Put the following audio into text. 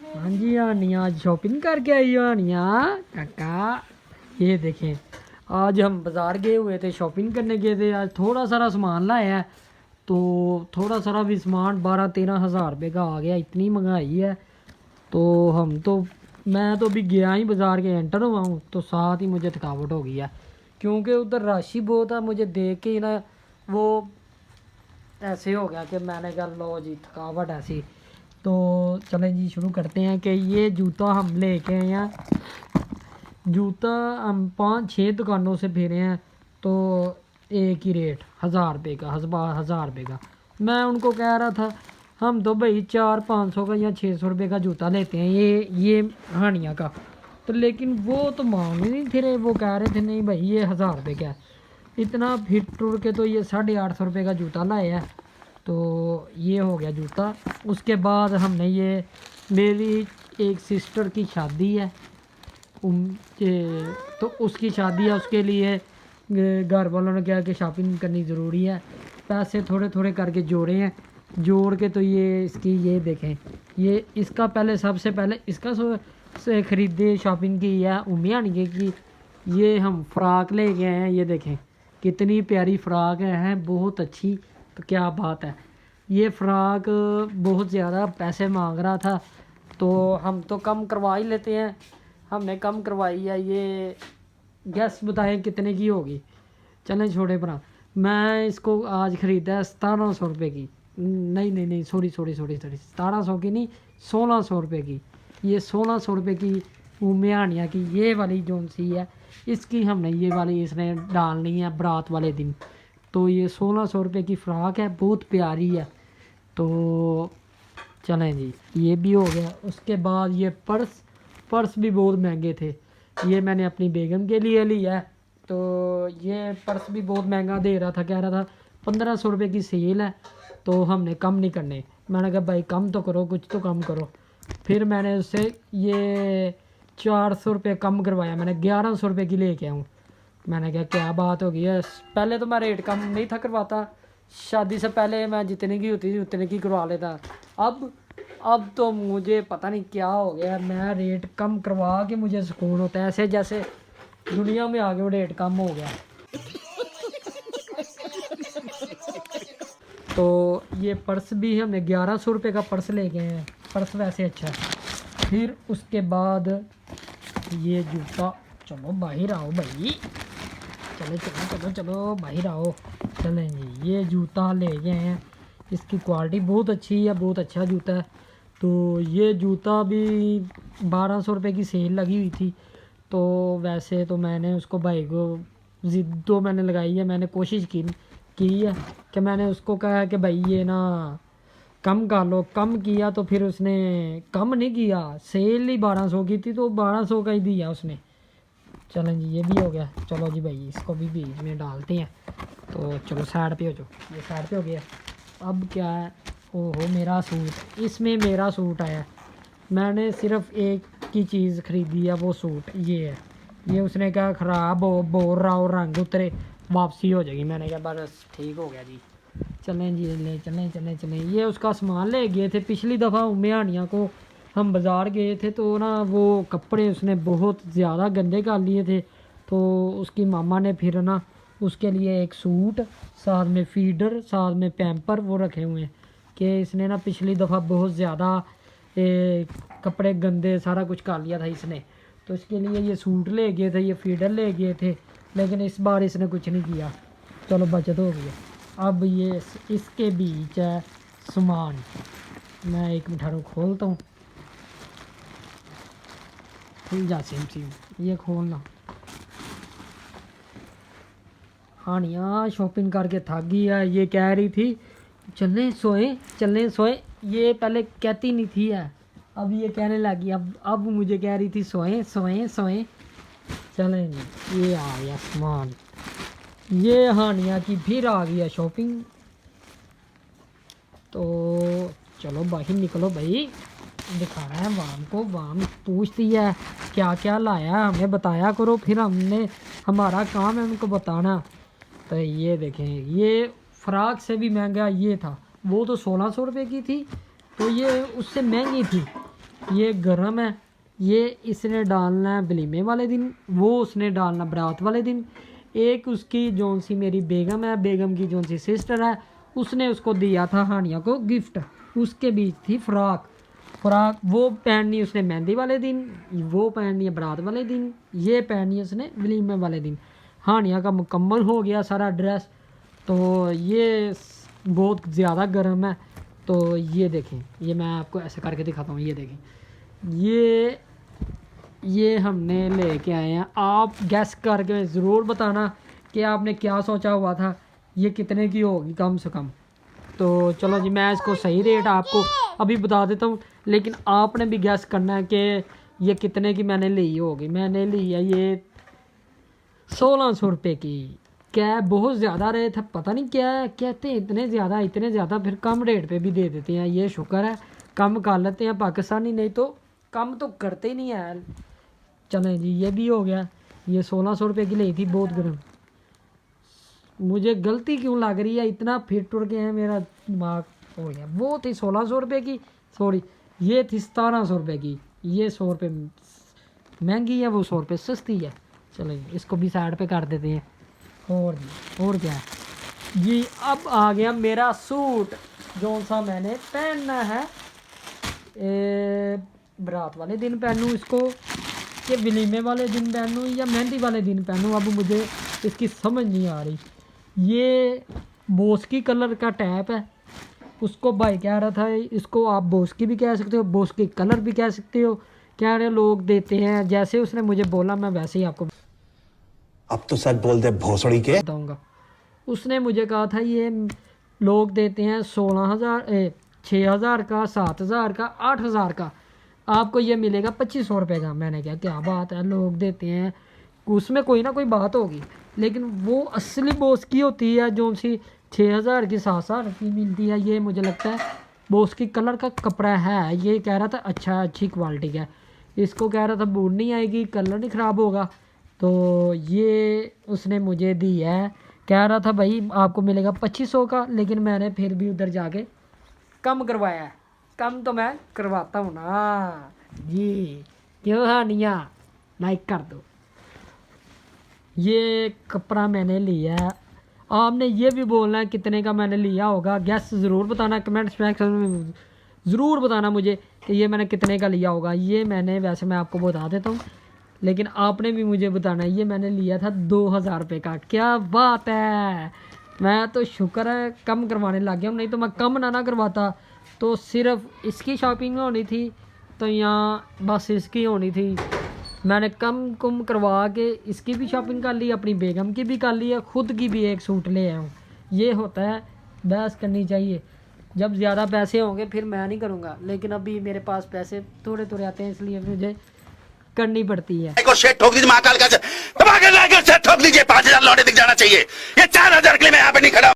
हाँ जी हानिया, आज शॉपिंग करके आई हो हानिया काका। ये देखें, आज हम बाज़ार गए हुए थे, शॉपिंग करने गए थे। आज थोड़ा सारा सामान लाया है, तो थोड़ा सारा भी सामान 12-13 हज़ार रुपये का आ गया। इतनी महंगाई है। तो हम तो मैं तो अभी गया ही बाज़ार के एंटर हुआ हूँ, तो साथ ही मुझे थकावट हो गई है, क्योंकि उधर रश ही बहुत है। मुझे देख के ही ना वो ऐसे हो गया कि मैंने कहा लो जी थकावट ऐसी। तो चलें जी शुरू करते हैं कि ये जूता हम लेके आए हैं। जूता हम 5-6 दुकानों से फिरे हैं, तो एक ही रेट 1000 रुपये का, 1000 रुपये का। मैं उनको कह रहा था हम तो भाई 400-500 का या 600 रुपये का जूता लेते हैं, ये हानिया का। तो लेकिन वो तो मान ही नहीं थे रहे, वो कह रहे थे नहीं भाई ये 1000 रुपये का है। इतना फिर टुर के तो ये 850 रुपये का जूता लाया है। तो ये हो गया जूता। उसके बाद हमने ये, मेरी एक सिस्टर की शादी है, तो उसकी शादी है, उसके लिए घर वालों ने क्या कि शॉपिंग करनी ज़रूरी है। पैसे थोड़े थोड़े करके जोड़े हैं, जोड़ के तो ये इसकी ये देखें, ये इसका पहले सबसे पहले इसका से ख़रीदे शॉपिंग की है उम्मीद नहीं की। ये हम फ़्राक ले गए हैं, ये देखें कितनी प्यारी फ़्राक है, बहुत अच्छी। तो क्या बात है, ये फ़्राक बहुत ज़्यादा पैसे मांग रहा था, तो हम तो कम करवा ही लेते हैं। हमने कम करवाई है। ये गैस बताएं कितने की होगी। चलें छोड़े परा। मैं इसको आज ख़रीदा है 1700 रुपये की। नहीं सॉरी 1700 की नहीं, 1600 रुपये की। ये 1600 रुपये की उम्यानिया की ये वाली जोन सी है, इसकी हमने ये वाली इसने डालनी है बारात वाले दिन। तो ये 1600 रुपये की फ़्राक है, बहुत प्यारी है। तो चलें जी, ये भी हो गया। उसके बाद ये पर्स भी बहुत महंगे थे। ये मैंने अपनी बेगम के लिए लिया है। तो ये पर्स भी बहुत महंगा दे रहा था, कह रहा था 1500 रुपये की सेल है, तो हमने कम नहीं करने। मैंने कहा भाई कम तो करो, कुछ तो कम करो। फिर मैंने उससे ये 400 रुपये कम करवाया, मैंने 1100 रुपये की लेके आऊँ। मैंने कहा क्या बात हो गई है, पहले तो मैं रेट कम नहीं था करवाता, शादी से पहले मैं जितने की होती थी उतने की करवा लेता। अब तो मुझे पता नहीं क्या हो गया, मैं रेट कम करवा के मुझे सुकून होता है, ऐसे जैसे दुनिया में आगे रेट कम हो गया। तो ये पर्स भी हमने 1100 रुपये का पर्स ले गए हैं, पर्स वैसे अच्छा है। फिर उसके बाद ये जूता, चलो बाहर आओ भाई, चलो चलो चलो चलो बाहर आओ। चलें जी, ये जूता ले गए हैं, इसकी क्वालिटी बहुत अच्छी है, बहुत अच्छा जूता है। तो ये जूता भी 1200 रुपये की सेल लगी हुई थी। तो वैसे तो मैंने उसको भाई को ज़िद तो मैंने लगाई है, मैंने कोशिश की है कि मैंने उसको कहा कि भाई ये ना कम कर लो। कम किया तो फिर उसने कम नहीं किया, सेल ही 1200 की थी तो 1200 का ही दिया उसने। चलें जी, ये भी हो गया। चलो जी भाई, इसको भी बीच में डालते हैं। तो चलो साइड पे हो जाओ, ये साइड पे हो गया। अब क्या है, ओहो मेरा सूट, इसमें मेरा सूट आया। मैंने सिर्फ एक की चीज़ ख़रीदी है, वो सूट ये है। ये उसने कहा ख़राब हो, बोल रहा हो, रंग उतरे, वापसी हो जाएगी। मैंने कहा बस ठीक हो गया जी। चलें जी, ले चलें। ये उसका सामान ले गए थे पिछली दफ़ा उम्यानिया को हम बाज़ार गए थे, तो ना वो कपड़े उसने बहुत ज़्यादा गंदे कर लिए थे। तो उसकी मामा ने फिर ना उसके लिए एक सूट, साथ में फीडर, साथ में पैम्पर वो रखे हुए हैं कि इसने ना पिछली दफ़ा बहुत ज़्यादा कपड़े गंदे सारा कुछ कर लिया था इसने। तो इसके लिए ये सूट ले गए थे, ये फीडर ले गए थे, लेकिन इस बार इसने कुछ नहीं किया। चलो बचत हो गई। अब ये इसके बीच है सामान, मैं एक मिठारू खोलता हूँ। खुल जा सिम, ये खोलना। हानिया शॉपिंग करके थक गई है, ये कह रही थी चलने सोए। ये पहले कहती नहीं थी है, अब ये कहने लगी। अब मुझे कह रही थी सोए। चलें जी, ये आ गया सामान। ये हानिया की फिर आ गई है शॉपिंग। तो चलो बाहर निकलो भाई, दिखाना है वाम को। वाम पूछती है क्या क्या लाया है, हमें बताया करो, फिर हमारा काम है उनको बताना। तो ये देखें, ये फ़्राक से भी महंगा ये था, वो तो 1600 रुपये की थी, तो ये उससे महंगी थी। ये गरम है, ये इसने डालना है वलीमे वाले दिन, वो उसने डालना बारात वाले दिन। एक उसकी जौन सी मेरी बेगम है, बेगम की जौन सी सिस्टर है, उसने उसको दिया था हानिया को गिफ्ट। उसके बीच थी फ्रॉक, वो पहननी उसने मेहंदी वाले दिन, वो पहननी है बारात वाले दिन, ये पहननी है उसने वलीमे वाले दिन। हानिया का मुकम्मल हो गया सारा ड्रेस। तो ये बहुत ज़्यादा गर्म है। तो ये देखें, ये मैं आपको ऐसे करके दिखाता हूँ। ये देखें, ये हमने लेके आए हैं। आप गैस करके ज़रूर बताना कि आपने क्या सोचा हुआ था, ये कितने की होगी कम से कम। तो चलो जी, मैं इसको सही रेट आपको अभी बता देता हूँ, लेकिन आपने भी गैस करना है कि ये कितने की मैंने ली होगी। मैंने ली है ये 1600 रुपये की। क्या बहुत ज़्यादा रेट है, पता नहीं क्या है, कहते हैं इतने ज़्यादा फिर कम रेट पे भी दे देते हैं। ये शुक्र है कम कर लेते हैं पाकिस्तानी, नहीं तो कम तो करते ही नहीं है। चलें जी, ये भी हो गया। ये 1600 रुपये की ली थी, बहुत गर्म। मुझे गलती क्यों लग रही है, इतना फिर टुर गया है मेरा दिमाग हो गया। वो थी 1600 रुपये की, सॉरी ये थी 1700 रुपये की। ये 100 रुपये महंगी है, वो 100 रुपये सस्ती है। चलो इसको भी साइड पे कर देते हैं। और क्या है जी, अब आ गया मेरा सूट जो सा मैंने पहनना है। बारात वाले दिन पहनूँ इसको कि वलीमे वाले दिन पहनूँ या मेहंदी वाले दिन पहनूँ, अब मुझे इसकी समझ नहीं आ रही। ये बोस्की कलर का टैप है, उसको भाई कह रहा था इसको आप बोस्की भी कह सकते हो, बोस्की कलर भी कह सकते हो। क्या रहे लोग देते हैं, जैसे उसने मुझे बोला मैं वैसे ही आपको अब तो सच बोल दे भोसड़ी के बताऊँगा। उसने मुझे कहा था ये लोग देते हैं 6000 का, 7000 का, 8000 का, आपको ये मिलेगा 2500 रुपये का। मैंने कहा क्या बात है, लोग देते हैं, उसमें कोई ना कोई बात होगी। लेकिन वो असली बोस की होती है जो सी 6000 की, 7000 की मिलती है। ये मुझे लगता है बोस की कलर का कपड़ा है। ये कह रहा था अच्छा अच्छी क्वालिटी का, इसको कह रहा था बूढ़ नहीं आएगी, कलर नहीं ख़राब होगा। तो ये उसने मुझे दी है, कह रहा था भाई आपको मिलेगा 2500 का, लेकिन मैंने फिर भी उधर जाके कम करवाया है। कम तो मैं करवाता हूँ ना जी, क्यों हानिया, लाइक कर दो। ये कपड़ा मैंने लिया है, आपने ये भी बोलना है कितने का मैंने लिया होगा। गैस ज़रूर बताना, कमेंट सेक्शन में ज़रूर बताना मुझे कि ये मैंने कितने का लिया होगा। ये मैंने वैसे मैं आपको बता देता हूँ, लेकिन आपने भी मुझे बताना है। ये मैंने लिया था 2000 रुपये का। क्या बात है, मैं तो शुक्र है कम करवाने लग गया हूँ, नहीं तो मैं कम ना करवाता तो सिर्फ इसकी शॉपिंग होनी थी, तो यहाँ बस इसकी होनी थी। मैंने कम करवा के इसकी भी शॉपिंग कर ली, अपनी बेगम की भी कर ली है, ख़ुद की भी एक सूट ले आया हूँ। ये होता है, बहस करनी चाहिए। जब ज़्यादा पैसे होंगे फिर मैं नहीं करूँगा, लेकिन अभी मेरे पास पैसे थोड़े थोड़े आते हैं, इसलिए मुझे करनी पड़ती है। ठोक दीजिए महाकाल का, 5000 लौटे दिख जाना चाहिए। ये 4000 के लिए मैं यहाँ पे नहीं खड़ा।